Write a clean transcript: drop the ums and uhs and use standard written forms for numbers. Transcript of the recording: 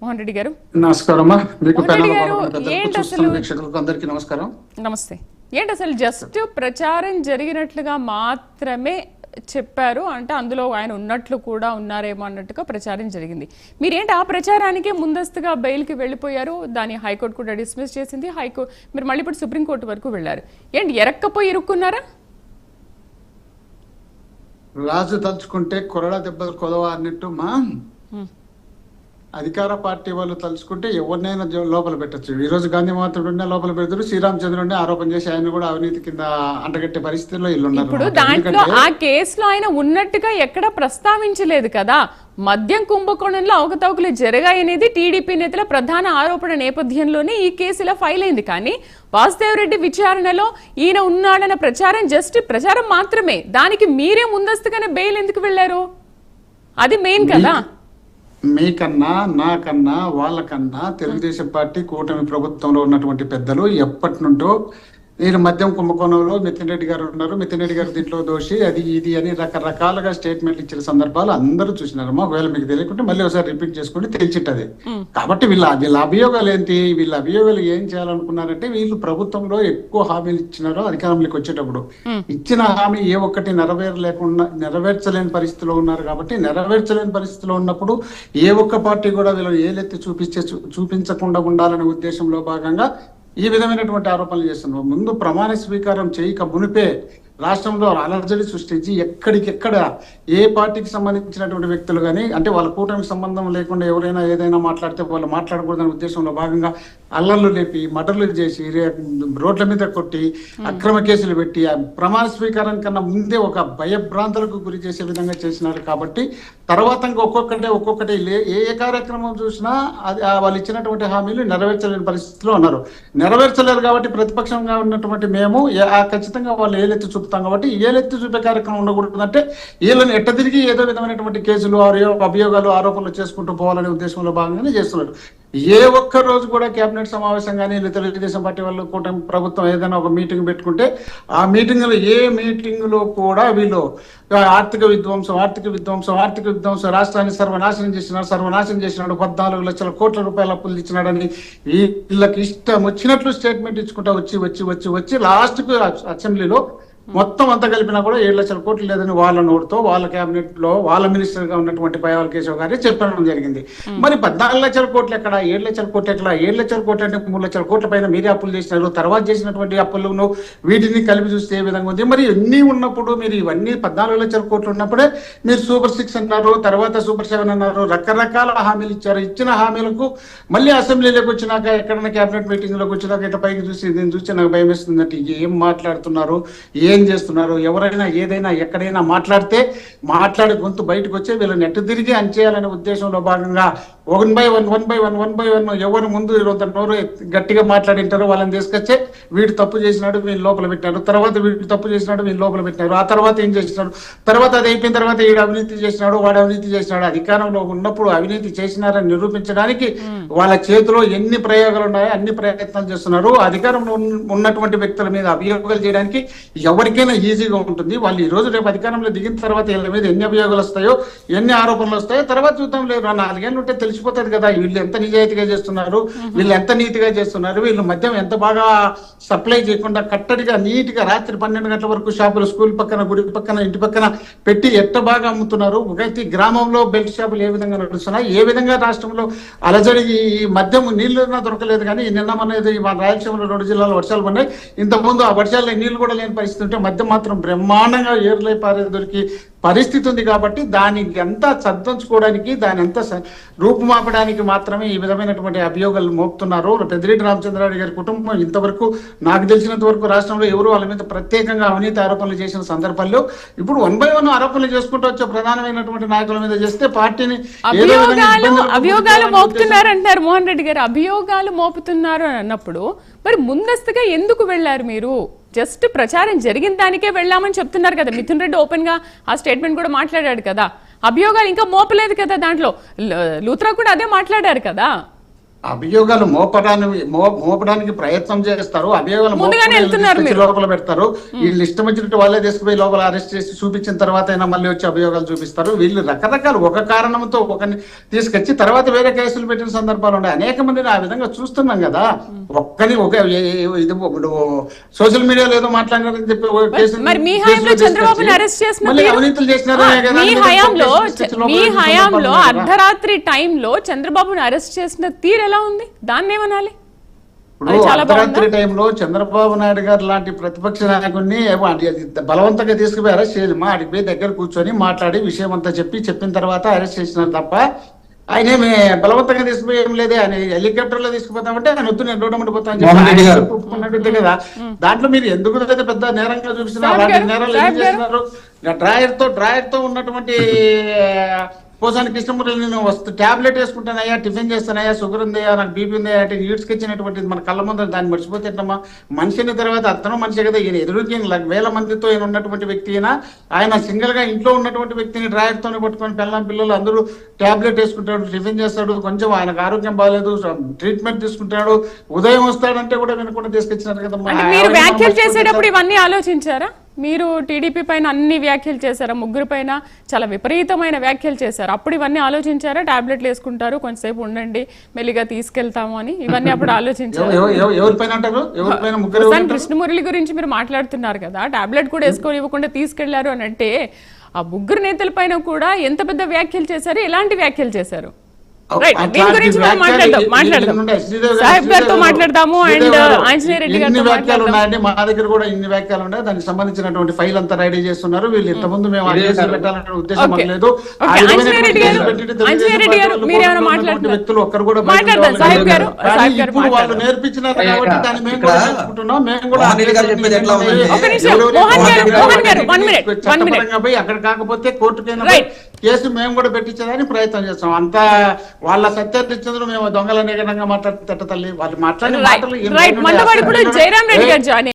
మోహన్ రెడ్డి గారు నమస్కారమ్మా. మీకు అందరికీ నమస్కారం. నమస్తే. ఏంటి అసలు జస్ట్ ప్రచారం జరిగినట్లుగా మాత్రమే చెప్పారు అంటే అందులో ఆయన ఉన్నట్లు కూడా ఉన్నారేమో అన్నట్టుగా ప్రచారం జరిగింది. మీరేంటి ఆ ప్రచారానికే ముందస్తుగా బెయిల్కి వెళ్ళిపోయారు, దాన్ని హైకోర్టు కూడా డిస్మిస్ చేసింది. మీరు మళ్ళీ ఇప్పుడు సుప్రీంకోర్టు వరకు వెళ్ళారు. ఏంటి ఎరక్కపోయి ఇరుక్కున్నారా? రాజు తలుచుకుంటే కొరడా దెబ్బలు కొదవ అన్నట్టు మా అధికార పార్టీ వాళ్ళు తలుచుకుంటే ఎవరినైనా లోపల పెట్టచ్చు. ఈ రోజు గాంధీ మాత్రుడున్న లోపల పెడతారు, శ్రీరామచంద్రుడిని ఆరోపణ చేసి ఆయన కూడా అవినీతి కింద అంటగట్టే పరిస్థితుల్లో ఇల్లు ఉన్నారు. ఇప్పుడు దాంట్లో ఆ కేసులో ఆయన ఉన్నట్టుగా ఎక్కడ ప్రస్తావించలేదు కదా. మద్యం కుంభకోణంలో అవకతవకలు జరిగాయనేది టీడీపీ నేతల ప్రధాన ఆరోపణ నేపథ్యంలోనే ఈ కేసు ఇలా ఫైల్ అయింది. కానీ వాసుదేవ్ రెడ్డి విచారణలో ఈయన ఉన్నాడన్న ప్రచారం జస్ట్ ప్రచారం మాత్రమే. దానికి మీరే ముందస్తుగానే బెయిల్ ఎందుకు వెళ్ళారు? అది మెయిన్ కదా. మీకన్నా నాకన్నా వాళ్ళకన్నా తెలుగుదేశం పార్టీ కూటమి ప్రభుత్వంలో ఉన్నటువంటి పెద్దలు ఎప్పటి నుండో నేను మద్యం కుంభకోణంలో మితిన్ రెడ్డి గారు ఉన్నారు, మితిన్ రెడ్డి గారు దీంట్లో దోషి, అది ఇది అని రకరకాలుగా స్టేట్మెంట్లు ఇచ్చిన సందర్భాలు అందరూ చూసినారమ్మా. ఒకవేళ మీకు తెలియకుంటే మళ్ళీ ఒకసారి రిపీట్ చేసుకుంటే తెలిసిట్టది. కాబట్టి వీళ్ళ అభియోగాలు ఏంటి? వీళ్ళ అభియోగాలు ఏం చేయాలనుకున్నారంటే వీళ్ళు ప్రభుత్వంలో ఎక్కువ హామీలు ఇచ్చినారో అధికారంలోకి వచ్చేటప్పుడు ఇచ్చిన హామీ ఏ ఒక్కటి నెరవేర్చలేని పరిస్థితిలో ఉన్నారు. కాబట్టి నెరవేర్చలేని పరిస్థితిలో ఉన్నప్పుడు ఏ ఒక్క పార్టీ కూడా వీళ్ళు ఏలెత్తి చూపించకుండా ఉండాలనే ఉద్దేశంలో భాగంగా ఈ విధమైనటువంటి ఆరోపణలు చేస్తున్నారు. ముందు ప్రమాణ స్వీకారం చేయక మునిపే రాష్ట్రంలో అలర్జడి సృష్టించి ఎక్కడికెక్కడ ఏ పార్టీకి సంబంధించినటువంటి వ్యక్తులు కానీ అంటే వాళ్ళ కూటమికి సంబంధం లేకుండా ఎవరైనా ఏదైనా మాట్లాడితే వాళ్ళు మాట్లాడకూడదనే ఉద్దేశంలో భాగంగా అల్లర్లు లేపి మర్డర్లు చేసి రోడ్ల మీద కొట్టి అక్రమ కేసులు పెట్టి ప్రమాణ స్వీకారం కన్నా ముందే ఒక భయభ్రాంతులకు గురి చేసే విధంగా చేసినారు. కాబట్టి తర్వాత ఒక్కొక్కటి ఏ కార్యక్రమం చూసినా వాళ్ళు ఇచ్చినటువంటి హామీలు నెరవేర్చలేని పరిస్థితిలో ఉన్నారు. నెరవేర్చలేరు కాబట్టి ప్రతిపక్షంగా ఉన్నటువంటి మేము ఖచ్చితంగా వాళ్ళు ఏలెత్తి చూపుతాం. కాబట్టి ఏలెత్తి చూపే కార్యక్రమం ఉండకూడదంటే వీళ్ళని ఎట్ట తిరిగి ఏదో విధమైనటువంటి కేసులు అభియోగాలు ఆరోపణలు చేసుకుంటూ పోవాలనే ఉద్దేశంలో భాగంగానే చేస్తున్నారు. ఏ ఒక్క రోజు కూడా కేబినెట్ సమావేశం కానీ తెలుగుదేశం పార్టీ వాళ్ళు కూటమి ప్రభుత్వం ఏదైనా ఒక మీటింగ్ పెట్టుకుంటే ఆ మీటింగ్లో కూడా వీళ్ళు ఆర్థిక విధ్వంసం రాష్ట్రాన్ని సర్వనాశనం చేసినాడు 14 లక్షల కోట్ల రూపాయల అప్పులు ఇచ్చినాడని వీళ్ళకి ఇష్టం వచ్చినట్లు స్టేట్మెంట్ ఇచ్చుకుంటా వచ్చి లాస్ట్ కు అసెంబ్లీలో మొత్తం అంతా కలిపినా కూడా 7 లక్షల కోట్లు లేదని వాళ్ళ నోటుతో వాళ్ళ కేబినెట్ లో వాళ్ళ మినిస్టర్ గా ఉన్నటువంటి పైవాల్ కేశవ్ గారి చెప్పడం జరిగింది. మరి 14 లక్షల కోట్లు ఎక్కడ, 7 లక్షల కోట్లు ఎక్కడ? 7 లక్షల కోట్లు అంటే 3 లక్షల కోట్ల పైన మీరే అప్పులు చేసినారు. తర్వాత చేసినటువంటి అప్పులను వీటిని కలిపి చూస్తే ఏ విధంగా ఉంది? మరి ఎన్ని ఉన్నప్పుడు మీరు ఇవన్నీ 14 లక్షల కోట్లు ఉన్నప్పుడే మీరు సూపర్ 6 అన్నారు, తర్వాత సూపర్ 7 అన్నారు, రకరకాల హామీలు ఇచ్చారు. ఇచ్చిన హామీలకు మళ్ళీ అసెంబ్లీలోకి వచ్చినాక ఎక్కడైనా కేబినెట్ మీటింగ్ లోకి వచ్చినాక ఇట్లా పైకి చూసి దీన్ని చూస్తే నాకు భయం వేస్తుందంటే ఏం మాట్లాడుతున్నారు, ఏం చేస్తున్నారు? ఎవరైనా ఏదైనా ఎక్కడైనా మాట్లాడి గొంతు బయటకు వచ్చే వీళ్ళు నెట్టు తిరిగి అంచేయాలనే ఉద్దేశంలో భాగంగా 1 బై 1 ఎవరు ముందు నోరు గట్టిగా మాట్లాడింటారో వాళ్ళని తీసుకొచ్చే వీడు తప్పు చేసినాడు వీళ్ళు లోపల పెట్టారు, తర్వాత వీడు తప్పు చేసినాడు వీళ్ళు లోపల పెట్టారు, ఆ తర్వాత ఏం చేసినాడు, తర్వాత అది అయిపోయిన తర్వాత వీడు అవినీతి చేసినాడు వాడు అవినీతి చేసినాడు. అధికారంలో ఉన్నప్పుడు అవినీతి చేసినారని నిరూపించడానికి వాళ్ళ చేతిలో ఎన్ని ప్రయోగాలు ఉన్నాయో అన్ని ప్రయత్నాలు చేస్తున్నారు. అధికారంలో ఉన్నటువంటి వ్యక్తుల మీద అభియోగాలు చేయడానికి ఎవరికైనా ఈజీగా ఉంటుంది. వాళ్ళు ఈ రోజు రేపు అధికారంలో దిగిన తర్వాత వీళ్ళ మీద ఎన్ని అభియోగాలు వస్తాయో ఎన్ని ఆరోపణలు వస్తాయో తర్వాత చూద్దాం. లేదు 4 ఏళ్ళు ఉంటే తెలిసిపోతుంది కదా వీళ్ళు ఎంత నిజాయితీగా చేస్తున్నారు, వీళ్ళు ఎంత నీతిగా చేస్తున్నారు, వీళ్ళు మద్యం ఎంత బాగా సప్లై చేయకుండా కట్టడిగా నీట్గా రాత్రి 12 గంటల వరకు షాపులు స్కూల్ పక్కన గుడి పక్కన ఇంటి పక్కన పెట్టి ఎంత బాగా అమ్ముతున్నారు. ఒకటి గ్రామంలో బెల్ట్ షాపులు ఏ విధంగా నడుస్తున్నాయి, ఏ విధంగా రాష్ట్రంలో అలజడి ఈ మద్యం నీళ్లు దొరకలేదు. కానీ నిన్న మనది మన రాయలసీమలో 2 జిల్లాలో వర్షాలు పడినాయి. ఇంతకుముందు ఆ వర్షాల్లో నీళ్లు కూడా లేని పరిస్థితి ఉంటే మద్యం మాత్రం బ్రహ్మాండంగా ఏర్లై పారే దొరికి పరిస్థితి ఉంది. కాబట్టి దానికి అంతా సర్దించుకోవడానికి దాని అంతా రూపుమాపడానికి మాత్రమే ఈ విధమైనటువంటి అభియోగాలు మోపుతున్నారు. పెద్దిరెడ్డి రామచంద్రారెడ్డి గారి కుటుంబం ఇంతవరకు నాకు తెలిసినంత వరకు రాష్ట్రంలో ఎవరు వాళ్ళ మీద ప్రత్యేకంగా అవినీతి ఆరోపణలు చేసిన సందర్భాల్లో ఇప్పుడు 1 బై 1 ఆరోపణలు చేసుకుంటూ వచ్చే ప్రధానమైనటువంటి నాయకుల మీద చేస్తే పార్టీని అభియోగాలు మోపుతున్నారు అంటారు మోహన్ రెడ్డి గారు. అభియోగాలు మోపుతున్నారు అన్నప్పుడు మరి ముందస్తుగా ఎందుకు వెళ్లారు మీరు? జస్ట్ ప్రచారం జరిగిన దానికే వెళ్ళామని చెప్తున్నారు కదా. మిథున్ రెడ్డి ఓపెన్ గా ఆ స్టేట్మెంట్ కూడా మాట్లాడాడు కదా. అభియోగాలు ఇంకా మోపలేదు కదా. దాంట్లో లూత్రా కూడా అదే మాట్లాడారు కదా. అభియోగాలు మోపడానికి ప్రయత్నం చేస్తారు. అభియోగాలు ముందుగానే వెళ్తున్నారు మీరు. లోపల పెడతారు. వీళ్ళు ఇష్టం వచ్చినట్టు వాళ్ళే తీసుకుపోయి లోపల అరెస్ట్ చేసి చూపించిన తర్వాత అయినా మళ్ళీ వచ్చి అభియోగాలు చూపిస్తారు. వీళ్ళు రకరకాలు ఒక కారణంతో ఒకరిని తీసుకొచ్చి తర్వాత వేరే కేసులు పెట్టిన సందర్భాలు ఉన్నాయి. అనేక మందిని ఆ విధంగా చూస్తున్నాం కదా. ఒక్కని ఇది సోషల్ మీడియాలో ఏదో మాట్లాడినారని చెప్పి మరి మీ హయాంలో చంద్రబాబుని అరెస్ట్ చేసిన మళ్ళీ అవినీతులు చేసినారు. మీ హయాంలో అర్ధరాత్రి టైంలో చంద్రబాబుని అరెస్ట్ చేసిన తీరు ఎలా ఉంది? దాన్ని ఏమనాలి? అర్ధరాత్రి టైంలో చంద్రబాబు నాయుడు గారు లాంటి ప్రతిపక్ష నాయకుడిని బలవంతంగా తీసుకుపోయి అరెస్ట్ చేయమా, ఆడికి పోయి దగ్గర కూర్చొని మాట్లాడి విషయం అంతా చెప్పిన తర్వాత అరెస్ట్ చేసినారు తప్ప ఆయన ఏమి బలవంతంగా తీసుకుపోయి ఏం లేదే. ఆయన హెలికాప్టర్ లో తీసుకుపోతామంటే ఆయన వద్దు నేను రోడ్డు మండిపోతాను ఒప్పుకున్నట్టు కదా. దాంట్లో మీరు ఎందుకు పెద్ద నేరంగా చూపిస్తున్నారు? అలాంటి నేరాలు ఏం చేస్తున్నారు? డ్రాయర్ తో ఉన్నటువంటి పోసాని కృష్ణమూర్తి నేను టాబ్లెట్ వేసుకుంటానయ్యా, టిఫిన్ చేస్తానయ్యా, షుగర్ ఉందయ్యా, నాకు బీపీ ఉందయ్యా అంటే ఈడ్స్కి ఇచ్చినటువంటిది మన కళ్ళ ముందు దాన్ని మర్చిపోతే ఎట్లమ్మా? మనిషిని తర్వాత అతను మనిషి కదా. ఈయన ఎదురుకి వేల మందితో ఈయన ఉన్నటువంటి వ్యక్తి అయినా ఆయన సింగిల్ గా ఇంట్లో ఉన్నటువంటి వ్యక్తిని డ్రాయర్ తోనే పట్టుకొని పిల్లలు అందరూ టాబ్లెట్ వేసుకుంటాడు, టిఫిన్ చేస్తాడు, కొంచెం ఆయనకు ఆరోగ్యం బాగాలేదు, ట్రీట్మెంట్ తీసుకుంటాడు, ఉదయం వస్తాడంటే కూడా వినకుండా తీసుకొచ్చినారు కదమ్మా. మీరు వ్యాఖ్యలు చేసేటప్పుడు ఇవన్నీ ఆలోచించారా? మీరు టీడీపీ పైన అన్ని వ్యాఖ్యలు చేశారా? ముగ్గురు పైన చాలా విపరీతమైన వ్యాఖ్యలు చేశారు. అప్పుడు ఇవన్నీ ఆలోచించారా? టాబ్లెట్లు వేసుకుంటారు, కొంతసేపు ఉండండి, మెల్లిగా తీసుకెళ్తాము అని ఇవన్నీ అప్పుడు ఆలోచించారు? కృష్ణమురళి గురించి మీరు మాట్లాడుతున్నారు కదా, టాబ్లెట్ కూడా వేసుకొని ఇవ్వకుండా తీసుకెళ్లారు అని అంటే ఆ ముగ్గురు నేతల పైన కూడా ఎంత పెద్ద వ్యాఖ్యలు చేశారు, ఎలాంటి వ్యాఖ్యలు చేశారు? మాట్లాడదాము. అండ్ ఆంజనేయ రెడ్డి గారు వ్యాఖ్యలు ఉన్నాయండి, మా దగ్గర కూడా ఇన్ని వ్యాఖ్యలు ఉన్నాయి. దానికి సంబంధించినటువంటి ఫైల్ అంతా రెడీ చేస్తున్నారు. వీళ్ళు ఇంతకుముందు మేము పెట్టాలనే ఉద్దేశం లేదు. వ్యక్తులు ఒక్కరు కూడా ఇప్పుడు వాళ్ళు నేర్పించినారు కాబట్టి దాన్ని మేము కూడా నేర్చుకుంటున్నాం. మేము కూడా చట్టపరంగా పోయి అక్కడ కాకపోతే కోర్టుకైనా కేసు మేము కూడా పెట్టించడానికి ప్రయత్నం చేస్తాం. అంతా వాళ్ళ సత్యహరిశ్చంద్రుడు మేము దొంగలనే మాట్లాడుతూ తల్లి వాళ్ళు మాట్లాడిన మాటలు